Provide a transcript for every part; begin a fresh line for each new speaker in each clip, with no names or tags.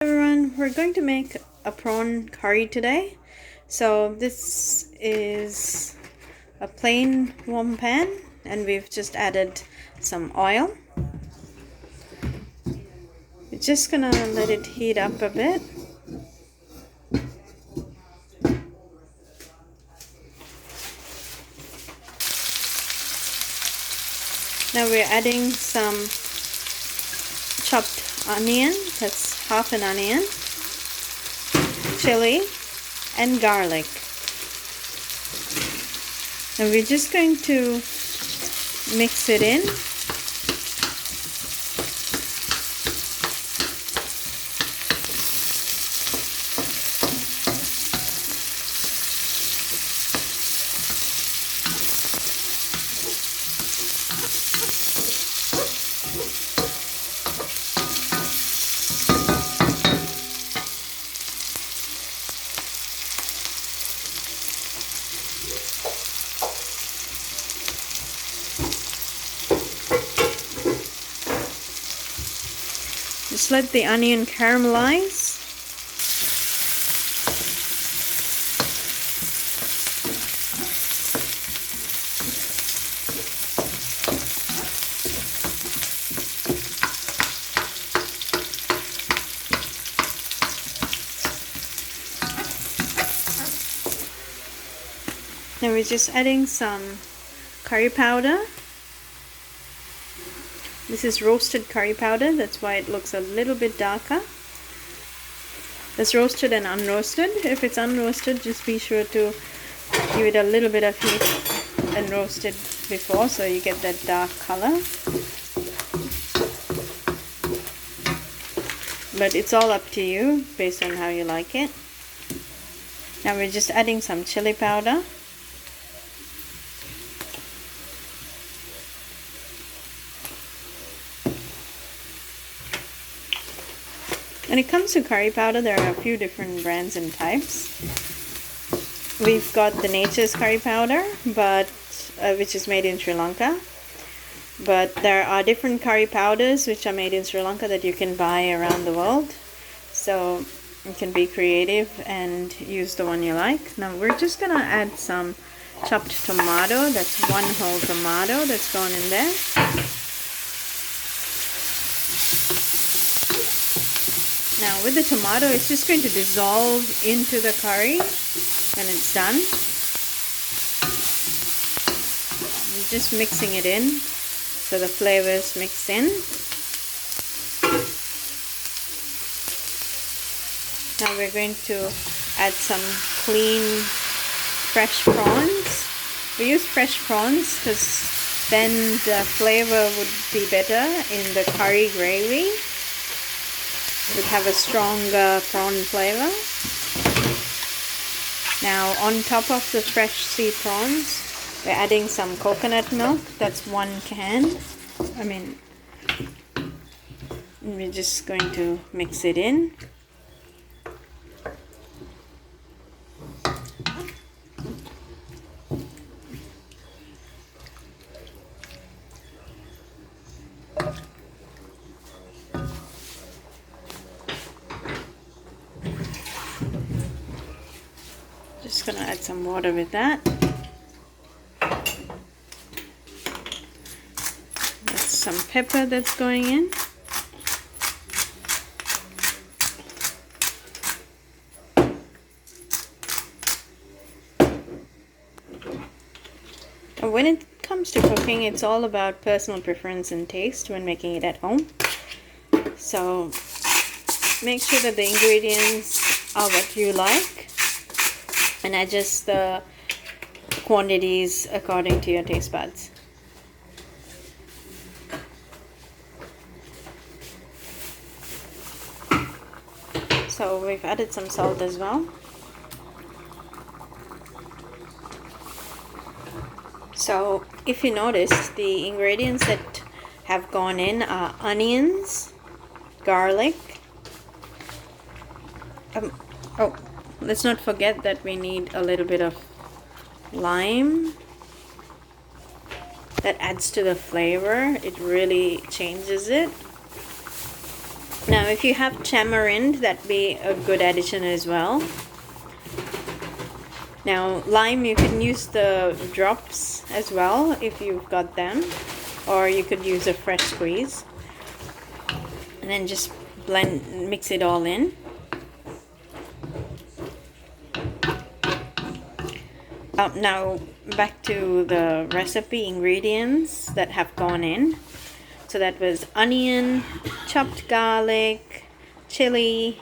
Everyone, we're going to make a prawn curry today. So this is a plain warm pan and we've just added some oil. We're just gonna let it heat up a bit. Now we're adding some chopped onion, that's half an onion, chili and garlic. And we're just going to mix it in. Just let the onion caramelize. Now we're just adding some curry powder. This is roasted curry powder, that's why it looks a little bit darker. There's roasted and unroasted. If it's unroasted, just be sure to give it a little bit of heat and roast it before so you get that dark color. But it's all up to you based on how you like it. Now we're just adding some chili powder. When it comes to curry powder, there are a few different brands and types. We've got the Nature's curry powder, which is made in Sri Lanka. But there are different curry powders which are made in Sri Lanka that you can buy around the world. So you can be creative and use the one you like. Now we're just gonna add some chopped tomato. That's one whole tomato that's gone in there. Now with the tomato, it's just going to dissolve into the curry when it's done. I'm just mixing it in so the flavors mix in. Now we're going to add some clean fresh prawns. We use fresh prawns because then the flavor would be better in the curry gravy. It would have a stronger prawn flavor. Now on top of the fresh sea prawns, we're adding some coconut milk. That's 1 can. We're just going to mix it in. Just gonna add some water with that. That's some pepper that's going in. And when it comes to cooking, it's all about personal preference and taste when making it at home. So make sure that the ingredients are what you like and adjust the quantities according to your taste buds. So we've added some salt as well. So if you notice, the ingredients that have gone in are onions, garlic. Let's not forget that we need a little bit of lime. That adds to the flavor. It really changes it. Now if you have tamarind, that'd be a good addition as well. Now lime, you can use the drops as well if you've got them, or you could use a fresh squeeze, and then just mix it all in. Now back to the recipe ingredients that have gone in. So that was onion, chopped garlic, chili,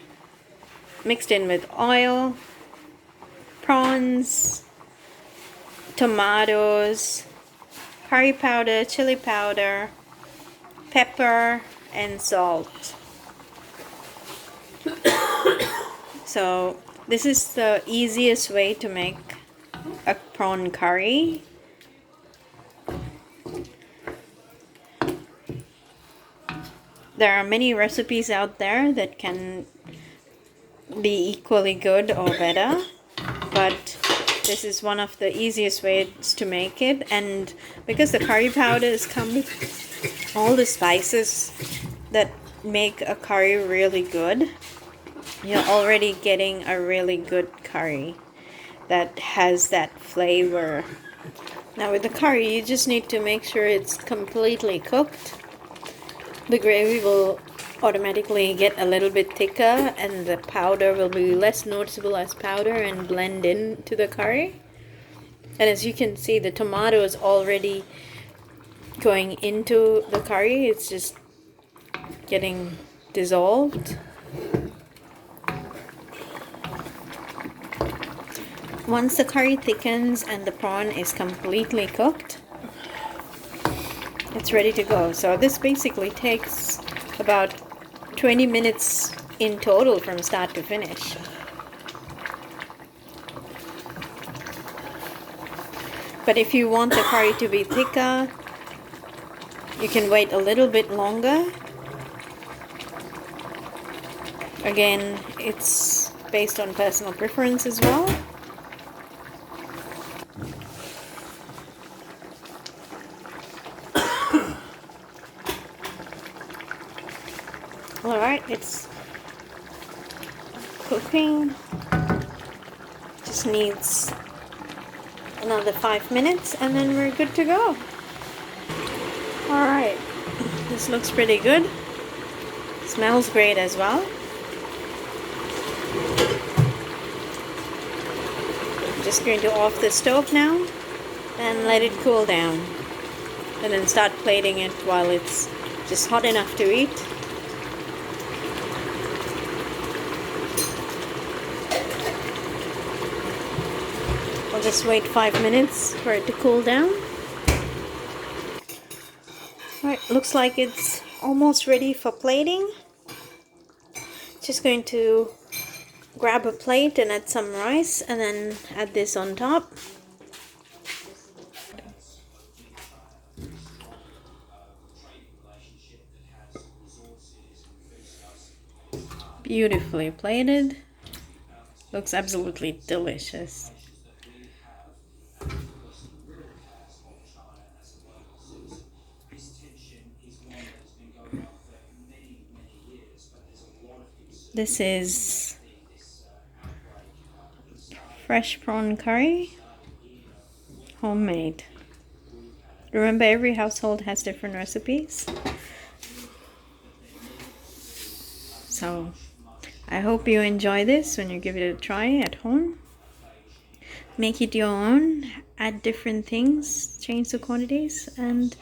mixed in with oil, prawns, tomatoes, curry powder, chili powder, pepper, and salt. So this is the easiest way to make a prawn curry. There are many recipes out there that can be equally good or better, but this is one of the easiest ways to make it. And because the curry powders come with all the spices that make a curry really good, you're already getting a really good curry that has that flavor. Now with the curry, you just need to make sure it's completely cooked. The gravy will automatically get a little bit thicker, and the powder will be less noticeable as powder and blend into the curry. And as you can see, the tomato is already going into the curry. It's just getting dissolved. Once the curry thickens and the prawn is completely cooked, it's ready to go. So this basically takes about 20 minutes in total from start to finish. But if you want the curry to be thicker, you can wait a little bit longer. Again, it's based on personal preference as well. Alright, it's cooking. Just needs another 5 minutes and then we're good to go. Alright, this looks pretty good. Smells great as well. I'm just going to off the stove now and let it cool down. And then start plating it while it's just hot enough to eat. I'll just wait 5 minutes for it to cool down. Alright, looks like it's almost ready for plating. Just going to grab a plate and add some rice and then add this on top. Beautifully plated. Looks absolutely delicious. This is fresh prawn curry, homemade. Remember, every household has different recipes. So I hope you enjoy this when you give it a try at home. Make it your own, add different things, change the quantities, and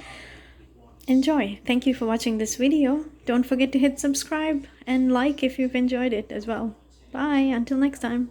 enjoy. Thank you for watching this video. Don't forget to hit subscribe and like if you've enjoyed it as well. Bye, until next time.